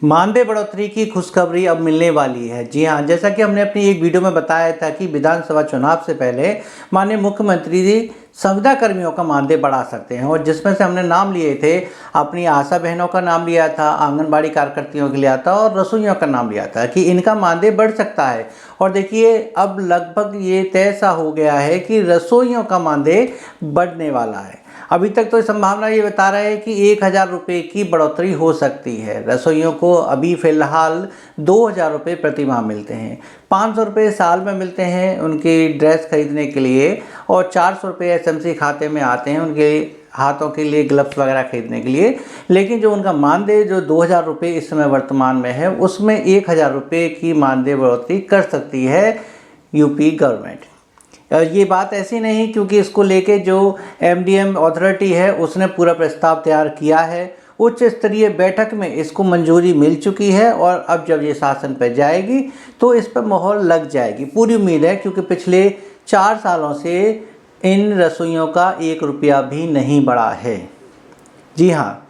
मानदेय बढ़ोतरी की खुशखबरी अब मिलने वाली है। जी हाँ, जैसा कि हमने अपनी एक वीडियो में बताया था कि विधानसभा चुनाव से पहले माननीय मुख्यमंत्री जी संविदा कर्मियों का मानदेय बढ़ा सकते हैं और जिसमें से हमने नाम लिए थे, अपनी आशा बहनों का नाम लिया था, आंगनबाड़ी कार्यकर्तियों के लिया था और रसोइयों का नाम लिया था कि इनका मानदेय बढ़ सकता है। और देखिए, अब लगभग ये तय सा हो गया है कि रसोइयों का मानदेय बढ़ने वाला है। अभी तक तो संभावना ये बता रहा है कि 1,000 रुपये की बढ़ोतरी हो सकती है। रसोइयों को अभी फ़िलहाल 2,000 रुपये प्रति माह मिलते हैं, 500 रुपये साल में मिलते हैं उनकी ड्रेस खरीदने के लिए और 400 रुपये एसएमसी खाते में आते हैं उनके हाथों के लिए ग्लव्स वगैरह खरीदने के लिए। लेकिन जो उनका मानदेय जो 2,000 रुपये इस समय वर्तमान में है, उसमें 1,000 रुपये की मानदेय बढ़ोतरी कर सकती है यूपी गवर्नमेंट। ये बात ऐसी नहीं, क्योंकि इसको लेके जो एमडीएम अथॉरिटी है उसने पूरा प्रस्ताव तैयार किया है। उच्च स्तरीय बैठक में इसको मंजूरी मिल चुकी है और अब जब ये शासन पर जाएगी तो इस पर मोहर लग जाएगी, पूरी उम्मीद है। क्योंकि पिछले 4 सालों से इन रसोइयों का 1 रुपया भी नहीं बढ़ा है। जी हाँ,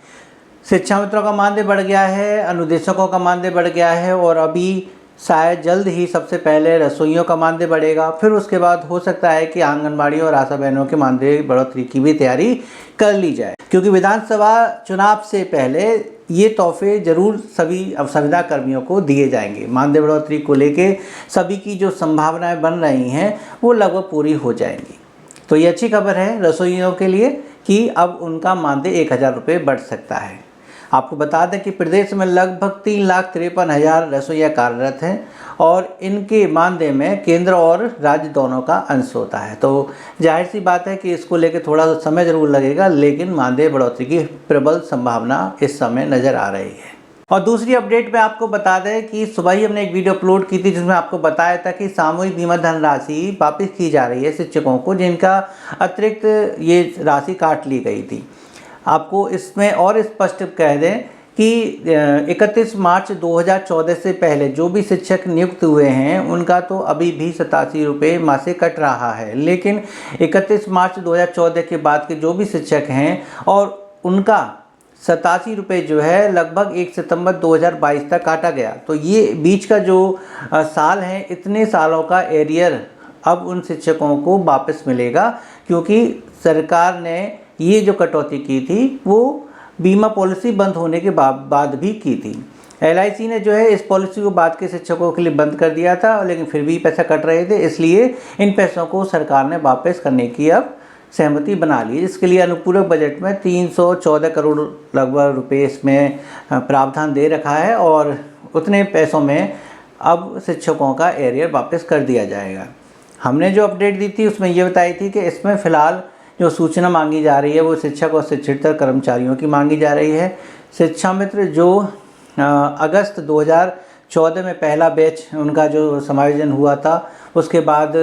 शिक्षा मित्रों का मानदेय बढ़ गया है, अनुदेशकों का मानदेय बढ़ गया है और अभी शायद जल्द ही सबसे पहले रसोइयों का मानदेय बढ़ेगा। फिर उसके बाद हो सकता है कि आंगनबाड़ी और आशा बहनों के मानदेय बढ़ोतरी की भी तैयारी कर ली जाए, क्योंकि विधानसभा चुनाव से पहले ये तोहफे जरूर सभी संविदा कर्मियों को दिए जाएंगे। मानदेय बढ़ोतरी को लेके सभी की जो संभावनाएं बन रही हैं वो लगभग पूरी हो जाएंगी। तो ये अच्छी खबर है रसोइयों के लिए कि अब उनका मानदेय 1,000 रुपये बढ़ सकता है। आपको बता दें कि प्रदेश में लगभग 3,53,000 रसोइया कार्यरत हैं और इनके मानदेय में केंद्र और राज्य दोनों का अंश होता है। तो जाहिर सी बात है कि इसको लेकर थोड़ा सा समय ज़रूर लगेगा, लेकिन मानदेय बढ़ोतरी की प्रबल संभावना इस समय नज़र आ रही है। और दूसरी अपडेट में आपको बता दें कि सुबह ही हमने एक वीडियो अपलोड की थी जिसमें आपको बताया था कि सामूहिक बीमा धनराशि वापस की जा रही है शिक्षकों को, जिनका अतिरिक्त ये राशि काट ली गई थी। आपको इसमें और स्पष्ट कह दें कि 31 मार्च 2014 से पहले जो भी शिक्षक नियुक्त हुए हैं उनका तो अभी भी 87 रुपये मासिक कट रहा है, लेकिन 31 मार्च 2014 के बाद के जो भी शिक्षक हैं और उनका 87 रुपये जो है लगभग 1 सितंबर 2022 तक काटा गया। तो ये बीच का जो साल है, इतने सालों का एरियर अब उन शिक्षकों को वापस मिलेगा, क्योंकि सरकार ने ये जो कटौती की थी वो बीमा पॉलिसी बंद होने के बाद भी की थी। LIC ने जो है इस पॉलिसी को बाद के शिक्षकों के लिए बंद कर दिया था, लेकिन फिर भी पैसा कट रहे थे, इसलिए इन पैसों को सरकार ने वापस करने की अब सहमति बना ली। इसके लिए अनुपूरक बजट में 314 करोड़ लगभग रुपये इसमें प्रावधान दे रखा है और उतने पैसों में अब शिक्षकों का एरियर वापस कर दिया जाएगा। हमने जो अपडेट दी थी उसमें ये बताई थी कि इसमें फ़िलहाल जो सूचना मांगी जा रही है वो शिक्षक और शिक्षितर कर्मचारियों की मांगी जा रही है। शिक्षा मित्र जो अगस्त 2014 में पहला बैच उनका जो समायोजन हुआ था, उसके बाद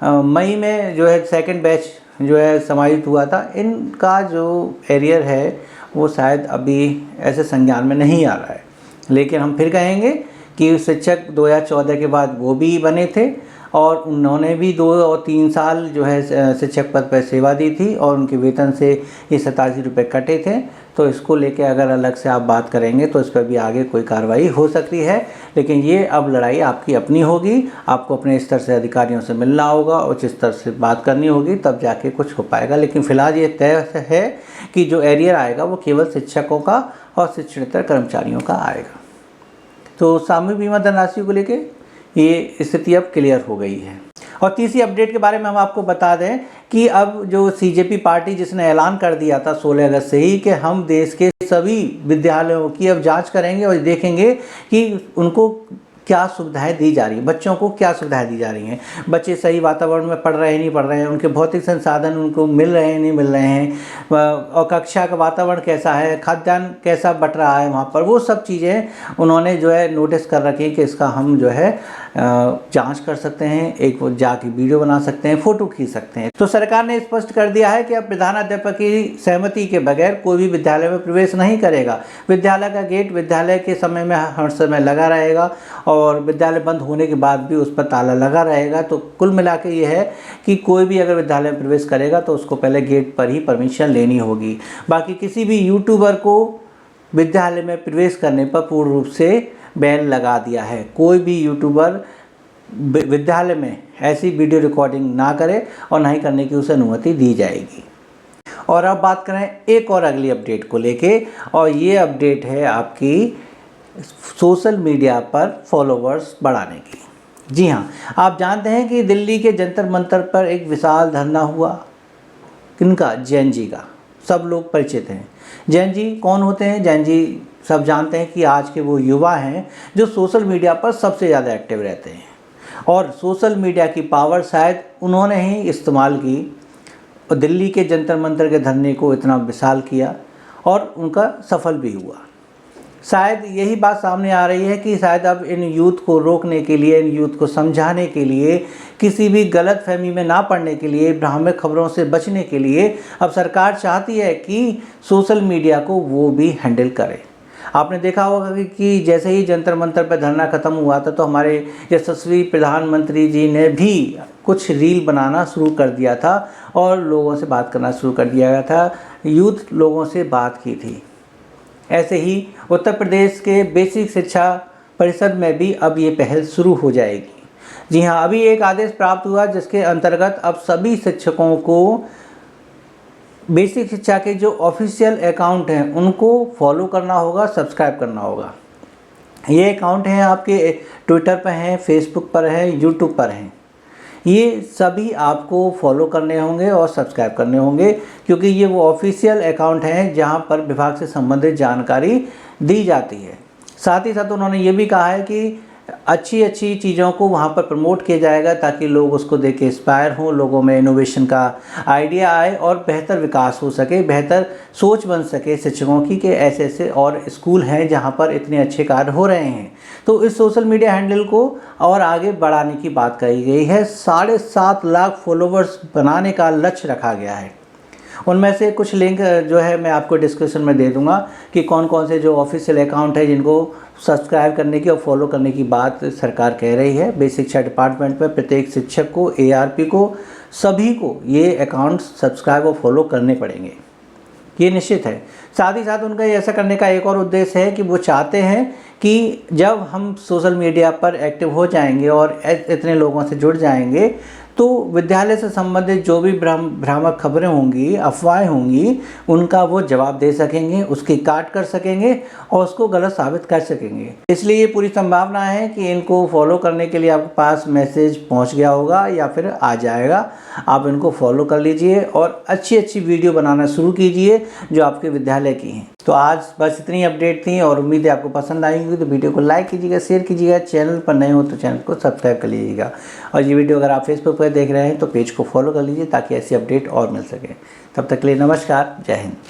मई में जो है सेकंड बैच जो है समायोजित हुआ था, इनका जो एरियर है वो शायद अभी ऐसे संज्ञान में नहीं आ रहा है। लेकिन हम फिर कहेंगे कि शिक्षक 2014 के बाद वो भी बने थे और उन्होंने भी 2 और 3 साल जो है शिक्षक पद पर सेवा दी थी और उनके वेतन से ये 87 रुपये कटे थे। तो इसको लेके अगर अलग से आप बात करेंगे तो इस पर भी आगे कोई कार्रवाई हो सकती है, लेकिन ये अब लड़ाई आपकी अपनी होगी। आपको अपने स्तर से अधिकारियों से मिलना होगा, उच्च स्तर से बात करनी होगी, तब जाके कुछ हो पाएगा। लेकिन फ़िलहाल ये तय है कि जो एरियर आएगा वो केवल शिक्षकों का और शिक्षणेतर कर्मचारियों का आएगा। तो सामूहिक बीमा धनराशि को लेके ये स्थिति अब क्लियर हो गई है। और तीसरी अपडेट के बारे में हम आपको बता दें कि अब जो CJP पार्टी जिसने ऐलान कर दिया था 16 अगस्त से ही कि हम देश के सभी विद्यालयों की अब जांच करेंगे और देखेंगे कि उनको क्या सुविधाएं दी जा रही हैं, बच्चों को क्या सुविधाएं दी जा रही हैं, बच्चे सही वातावरण में पढ़ रहे हैं नहीं पढ़ रहे हैं, उनके भौतिक संसाधन उनको मिल रहे हैं नहीं मिल रहे हैं, और कक्षा का वातावरण कैसा है, खाद्यान्न कैसा बट रहा है वहाँ पर, वो सब चीज़ें उन्होंने जो है नोटिस कर रखी कि इसका हम जो है जांच कर सकते हैं, एक जाके वीडियो बना सकते हैं, फ़ोटो खींच सकते हैं। तो सरकार ने स्पष्ट कर दिया है कि अब प्रधानाध्यापक की सहमति के बगैर कोई भी विद्यालय में प्रवेश नहीं करेगा। विद्यालय का गेट विद्यालय के समय में हर समय लगा रहेगा और विद्यालय बंद होने के बाद भी उस पर ताला लगा रहेगा। तो कुल मिला के ये है कि कोई भी अगर विद्यालय में प्रवेश करेगा तो उसको पहले गेट पर ही परमिशन लेनी होगी। बाकी किसी भी यूट्यूबर को विद्यालय में प्रवेश करने पर पूर्ण रूप से बैन लगा दिया है। कोई भी यूट्यूबर विद्यालय में ऐसी वीडियो रिकॉर्डिंग ना करे और ना ही करने की उसे अनुमति दी जाएगी। और अब बात करें एक और अगली अपडेट को लेके, और ये अपडेट है आपकी सोशल मीडिया पर फॉलोवर्स बढ़ाने की। जी हाँ, आप जानते हैं कि दिल्ली के जंतर मंतर पर एक विशाल धरना हुआ। किनका? जैन जी का। सब लोग परिचित हैं। जैन जी कौन होते हैं? जैन जी सब जानते हैं कि आज के वो युवा हैं जो सोशल मीडिया पर सबसे ज़्यादा एक्टिव रहते हैं, और सोशल मीडिया की पावर शायद उन्होंने ही इस्तेमाल की और दिल्ली के जंतर मंतर के धरने को इतना विशाल किया, और उनका सफल भी हुआ। शायद यही बात सामने आ रही है कि शायद अब इन यूथ को रोकने के लिए, इन यूथ को समझाने के लिए, किसी भी गलत फहमी में ना पड़ने के लिए, भ्रामक खबरों से बचने के लिए अब सरकार चाहती है कि सोशल मीडिया को वो भी हैंडल करे। आपने देखा होगा कि जैसे ही जंतर मंतर पर धरना ख़त्म हुआ था तो हमारे यशस्वी प्रधानमंत्री जी ने भी कुछ रील बनाना शुरू कर दिया था और लोगों से बात करना शुरू कर दिया गया था, यूथ लोगों से बात की थी। ऐसे ही उत्तर प्रदेश के बेसिक शिक्षा परिषद में भी अब ये पहल शुरू हो जाएगी। जी हाँ, अभी एक आदेश प्राप्त हुआ जिसके अंतर्गत अब सभी शिक्षकों को बेसिक शिक्षा के जो ऑफिशियल अकाउंट हैं उनको फॉलो करना होगा, सब्सक्राइब करना होगा। ये अकाउंट हैं आपके ट्विटर पर हैं, फेसबुक पर हैं, यूट्यूब पर हैं। ये सभी आपको फॉलो करने होंगे और सब्सक्राइब करने होंगे, क्योंकि ये वो ऑफिशियल अकाउंट हैं जहां पर विभाग से संबंधित जानकारी दी जाती है। साथ ही साथ उन्होंने ये भी कहा है कि अच्छी अच्छी चीज़ों को वहाँ पर प्रमोट किया जाएगा ताकि लोग उसको देख के इंस्पायर हों, लोगों में इनोवेशन का आइडिया आए और बेहतर विकास हो सके, बेहतर सोच बन सके शिक्षकों की कि ऐसे ऐसे और स्कूल हैं जहाँ पर इतने अच्छे कार्य हो रहे हैं। तो इस सोशल मीडिया हैंडल को और आगे बढ़ाने की बात कही गई है। 7.5 लाख फॉलोवर्स बनाने का लक्ष्य रखा गया है। उनमें से कुछ लिंक जो है मैं आपको डिस्क्रिप्शन में दे दूंगा कि कौन कौन से जो ऑफिशियल अकाउंट है जिनको सब्सक्राइब करने की और फॉलो करने की बात सरकार कह रही है। बेसिक शिक्षा डिपार्टमेंट में प्रत्येक शिक्षक को, ARP को, सभी को ये अकाउंट सब्सक्राइब और फॉलो करने पड़ेंगे, ये निश्चित है। साथ ही साथ उनका ऐसा करने का एक और उद्देश्य है कि वो चाहते हैं कि जब हम सोशल मीडिया पर एक्टिव हो जाएंगे और इतने लोगों से जुड़ जाएंगे तो विद्यालय से संबंधित जो भी भ्रामक खबरें होंगी, अफवाहें होंगी, उनका वो जवाब दे सकेंगे, उसकी काट कर सकेंगे और उसको गलत साबित कर सकेंगे। इसलिए ये पूरी संभावना है कि इनको फॉलो करने के लिए आपके पास मैसेज पहुंच गया होगा या फिर आ जाएगा। आप इनको फॉलो कर लीजिए और अच्छी अच्छी वीडियो बनाना शुरू कीजिए जो आपके विद्यालय की हैं। तो आज बस इतनी अपडेट थी और उम्मीद है आपको पसंद आएगी। तो वीडियो को लाइक कीजिएगा, शेयर कीजिएगा, चैनल पर नए हो तो चैनल को सब्सक्राइब कर लीजिएगा। और ये वीडियो अगर आप फेसबुक पर देख रहे हैं तो पेज को फॉलो कर लीजिए ताकि ऐसी अपडेट और मिल सके। तब तक के लिए नमस्कार, जय हिंद।